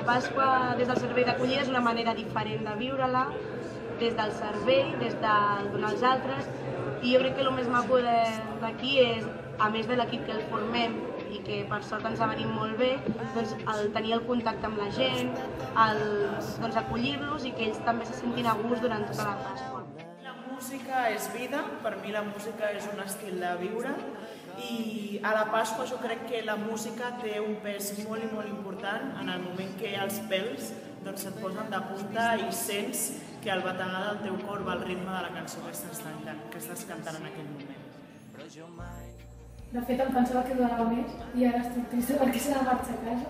Pasqua des del servei d'acollida és una manera diferent de viure-la, des del servei, des del donar als altres, i jo crec que el més maco d'aquí és, a més de l'equip que el formem i que per sort ens ha venit molt bé, doncs el tenir el contacte amb la gent, acollir-los i que ells també se sentin a gust durant tota la Pasqua. La música és vida, per mi la música és un estil de viure i a la Pasqua jo crec que la música té un pes molt i molt important en el moment que els pèls se't posen de punta i sents que el bategar del teu cor va al ritme de la cançó que estàs cantant en aquell moment. De fet, em pensava que durava més i ara estic trista perquè s'ha de marxar a casa.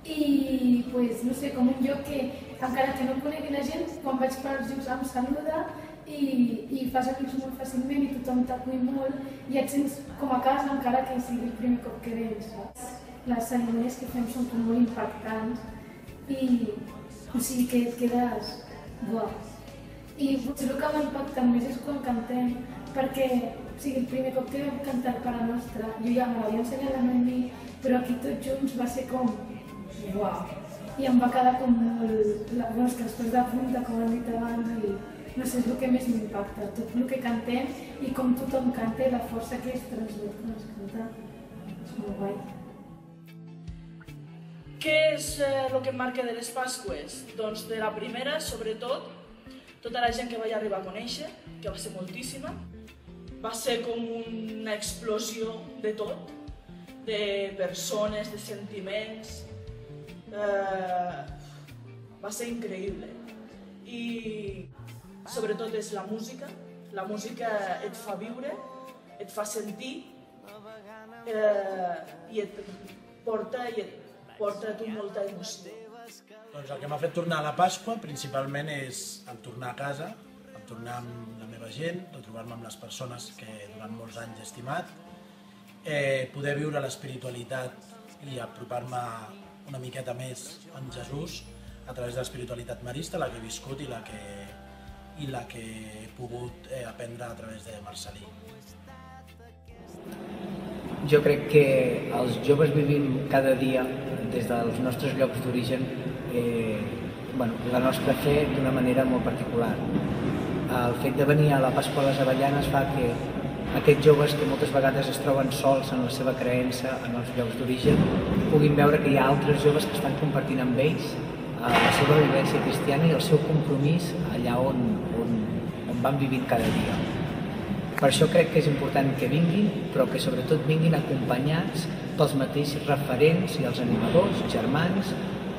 I, no sé, com un lloc que, encara que no conegui la gent, quan vaig pels llocs em saluda i fas amics molt fàcilment i tothom t'acull molt i et sents com a casa encara que sigui el primer cop que vens. Les cerimònies que fem són com molt impactants i que et quedes guau. I potser el que m'impacta més és quan cantem, perquè el primer cop que vam cantar per a nostra, jo ja me l'havia ensenyat a Noemí, però aquí tots junts va ser com uau. I em va quedar com molt que després de punta, com hem dit abans, i no sé, és el que més m'impacta, tot el que cantem i com tothom canta i la força que es transmet quan es canta. És molt guai. Què és el que em marca de les Pasqües? Doncs de la primera, sobretot, tota la gent que vaig arribar a conèixer, que va ser moltíssima, va ser com una explosió de tot, de persones, de sentiments, va ser increïble. I sobretot és la música et fa viure, et fa sentir i et porta a tu molta emoció. Doncs el que m'ha fet tornar a la Pasqua principalment és el tornar a casa, el tornar amb la meva gent, retrobar-me amb les persones que durant molts anys he estimat, poder viure l'espiritualitat i apropar-me una miqueta més amb Jesús a través de l'espiritualitat marista, la que he viscut i la que he pogut aprendre a través de Marcel·lí. Jo crec que els joves vivim cada dia des dels nostres llocs d'origen la nostra fe d'una manera molt particular. El fet de venir a la Pasqua a les Avellanes fa que aquests joves que moltes vegades es troben sols en la seva creença en els llocs d'origen puguin veure que hi ha altres joves que estan compartint amb ells la seva vivència cristiana i el seu compromís allà on van vivint cada dia. Per això crec que és important que vinguin, però que sobretot vinguin acompanyats pels mateixos referents i els animadors, germans,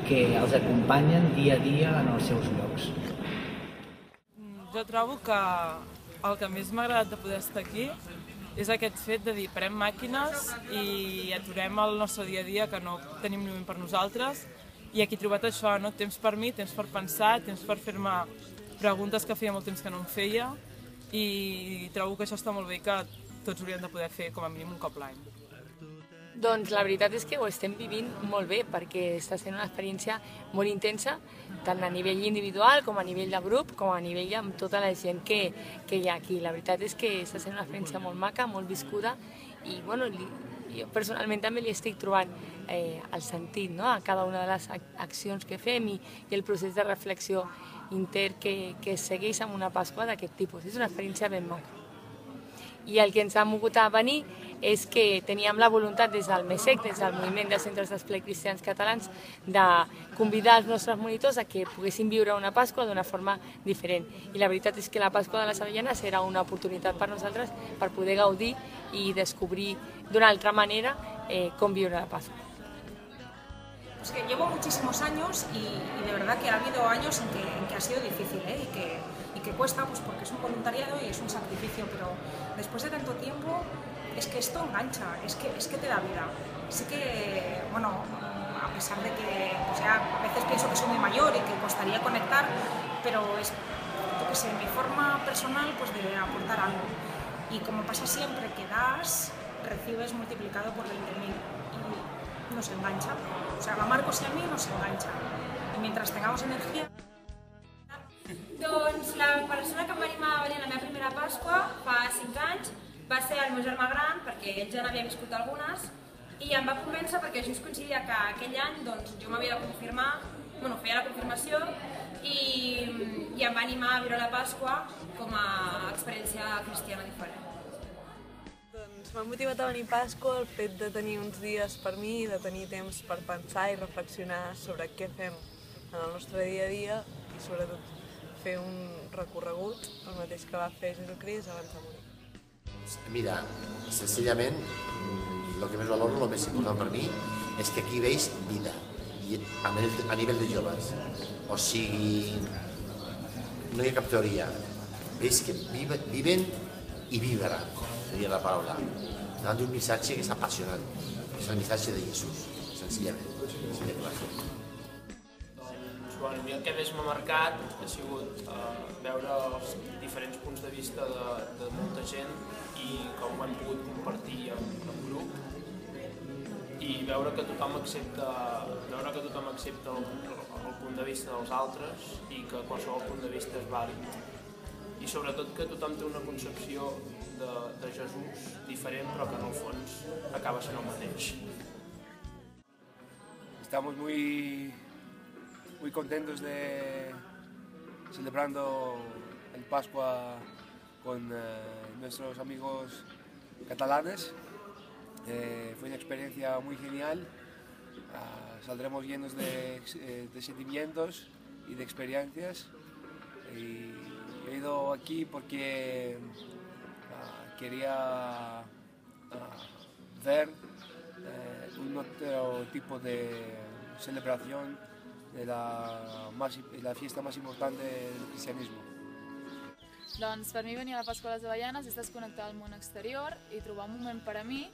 que els acompanyen dia a dia en els seus llocs. Jo trobo que el que més m'ha agradat de poder estar aquí és aquest fet de dir, parem màquines i aturem el nostre dia a dia, que no tenim ni un moment per nosaltres, i aquí he trobat això, temps per mi, temps per pensar, temps per fer-me preguntes que feia molt temps que no em feia, i trobo que això està molt bé i que tots hauríem de poder fer com a mínim un cop l'any. Doncs la veritat és que ho estem vivint molt bé perquè està sent una experiència molt intensa, tant a nivell individual com a nivell de grup, com a nivell amb tota la gent que hi ha aquí. La veritat és que està sent una experiència molt maca, molt viscuda i jo personalment també li estic trobant el sentit a cada una de les accions que fem i el procés de reflexió inter que es segueix amb una Pasqua d'aquest tipus. És una experiència ben maca. I el que ens ha mogut a venir és que teníem la voluntat des del MESEC, des del Moviment de Centres d'Esplai Cristians Catalans, de convidar els nostres monitors a que poguessin viure una Pasqua d'una forma diferent. I la veritat és que la Pasqua de les Avellanes era una oportunitat per nosaltres per poder gaudir i descobrir d'una altra manera com viure la Pasqua. Pues que llevo muchísimos años y de verdad que ha habido años en que ha sido difícil y que cuesta pues porque es un voluntariado y es un sacrificio, pero después de tanto tiempo es que esto engancha, es que te da vida. Sí que, bueno, a pesar de que a veces pienso que soy muy mayor y que costaría conectar, pero es, yo qué sé, mi forma personal pues de aportar algo. Y como pasa siempre que das, recibes multiplicado por 20.000 y nos engancha. O sea, a Marcos y a mí nos engancha. Y mientras tengamos energía... Doncs la persona que em va animar a venir a la meva primera Pasqua fa 5 anys va ser el meu germà gran, perquè ell ja n'havia viscut algunes, i em va convèncer perquè just coincidia que aquell any jo m'havia de confirmar bueno, feia la confirmació i em va animar a viure la Pasqua com a experiència cristiana diferent. Doncs m'ha motivat a venir Pasqua el fet de tenir uns dies per mi, de tenir temps per pensar i reflexionar sobre què fem en el nostre dia a dia i sobretot fer un recorregut, el mateix que va fer Jesucrist abans de morir. Mira, senzillament, el que més valoro, el més important per mi, és que aquí veig vida, a nivell de joves. O sigui, no hi ha cap teoria. Veig que viven i vibren, seria la paraula, davant d'un missatge que és apassionant. És el missatge de Jesús, senzillament. Bueno, a mi el que més m'ha marcat ha sigut veure els diferents punts de vista de molta gent i com ho hem pogut compartir en grup i veure que tothom accepta el punt de vista dels altres i que qualsevol punt de vista és vàlid. I sobretot que tothom té una concepció de Jesús diferent però que en el fons acaba sent el mateix. Estamos muy contentos de celebrando el Pascua con nuestros amigos catalanes. Fue una experiencia muy genial. Saldremos llenos de sentimientos y de experiencias. Y he ido aquí porque quería ver un otro tipo de celebración de la fiesta más importante del cristianismo. Doncs per mi venir a la Pasqua a les Avellanes és desconnectar del món exterior i trobar un moment per a mi,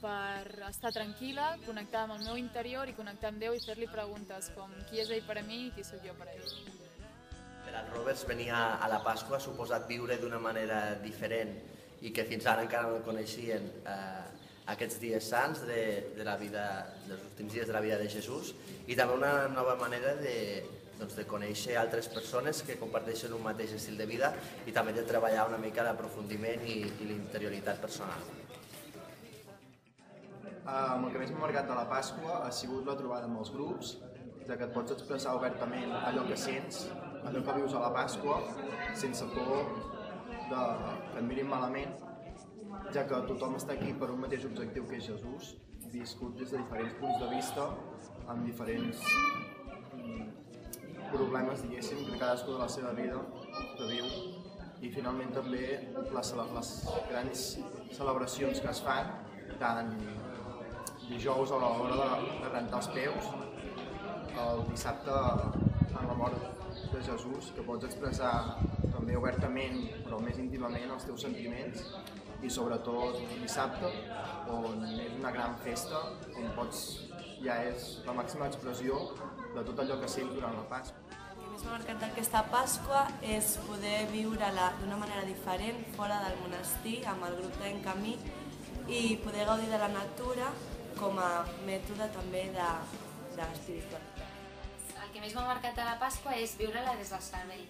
per estar tranquil·la, connectar amb el meu interior i connectar amb Déu i fer-li preguntes com qui és ell per a mi i qui sóc jo per a ell. Per als Roberts venir a la Pasqua ha suposat viure d'una manera diferent i que fins ara encara no coneixien aquests dies sants dels últims dies de la vida de Jesús i també una nova manera de conèixer altres persones que comparteixen un mateix estil de vida i també de treballar una mica l'aprofundiment i l'interioritat personal. El que més m'ha marcat de la Pasqua ha sigut la trobada amb els grups, ja que et pots expressar obertament allò que sents, allò que vius a la Pasqua, sense por que et mirin malament, ja que tothom està aquí per un mateix objectiu que és Jesús, viscut des de diferents punts de vista, amb diferents problemes, diguéssim, de cadascú de la seva vida que viu. I finalment també les grans celebracions que es fan, tant dijous a l'hora de rentar els peus, el dissabte en la mort de Jesús, que pots expressar també obertament, però més íntimament, els teus sentiments, i sobretot dissabte, on és una gran festa, on ja és la màxima expressió de tot allò que sents durant la Pasqua. El que més m'ha marcat d'aquesta Pasqua és poder viure-la d'una manera diferent, fora del monestir, amb el grup d'en Camí, i poder gaudir de la natura com a mètode també d'espiritualitat. El que més m'ha marcat a la Pasqua és viure-la des del servei.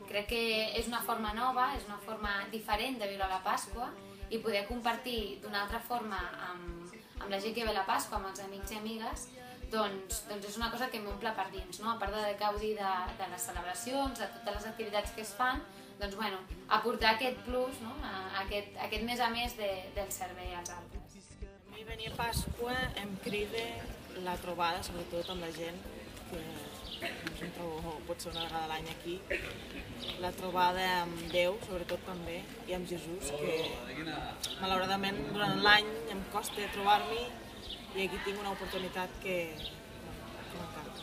Crec que és una forma nova, és una forma diferent de viure la Pasqua i poder compartir d'una altra forma amb la gent que ve a la Pasqua, amb els amics i amigues, doncs és una cosa que m'omple per dins, no? A part de gaudir de les celebracions, de totes les activitats que es fan, doncs bueno, aportar aquest plus, no? Aquest més a més del servei als altres. A mi venir a Pasqua em crida la trobada, sobretot amb la gent, que em trobo potser una vegada a l'any aquí, la trobada amb Déu, sobretot també, i amb Jesús, que malauradament durant l'any em costa trobar-m'hi i aquí tinc una oportunitat que m'encanta.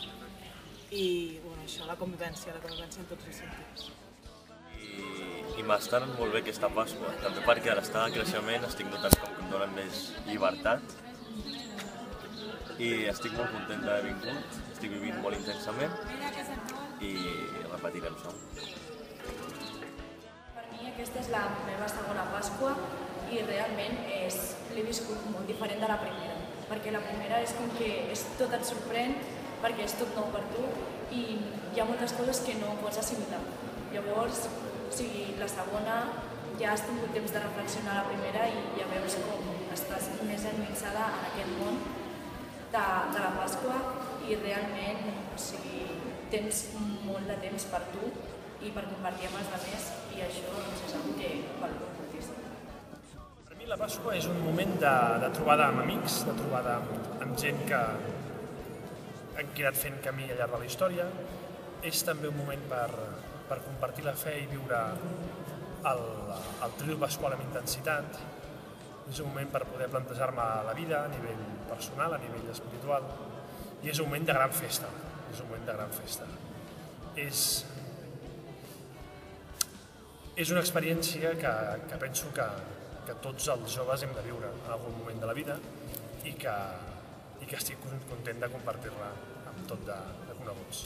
I això, la convivència en tots els sentits. I m'està anant molt bé aquesta Pasqua, també perquè a l'estar de creixement estic notant com que em donen més llibertat i estic molt content d'haver vingut, estic vivint molt intensament i repetirem som. Per mi aquesta és la meva segona Pasqua i realment l'he viscut molt diferent de la primera, perquè la primera és com que tot et sorprèn, perquè és tot nou per tu i hi ha moltes coses que no pots assimilar. Llavors, la segona ja has tingut temps de reflexionar la primera i ja veus com estàs més enmixada en aquest món de la Pasqua i realment tens molt de temps per tu i per compartir amb els altres, i això és una que valoro moltíssim. Per mi la Pasqua és un moment de trobada amb amics, de trobada amb gent que han quedat fent camí al llarg de la història. És també un moment per compartir la fe i viure el Triduo Pasqual amb intensitat. És un moment per poder plantejar-me la vida a nivell personal, a nivell espiritual, i és un moment de gran festa. És un moment de gran festa. És una experiència que penso que tots els joves hem de viure en algun moment de la vida i que estic content de compartir-la amb tot de coneguts.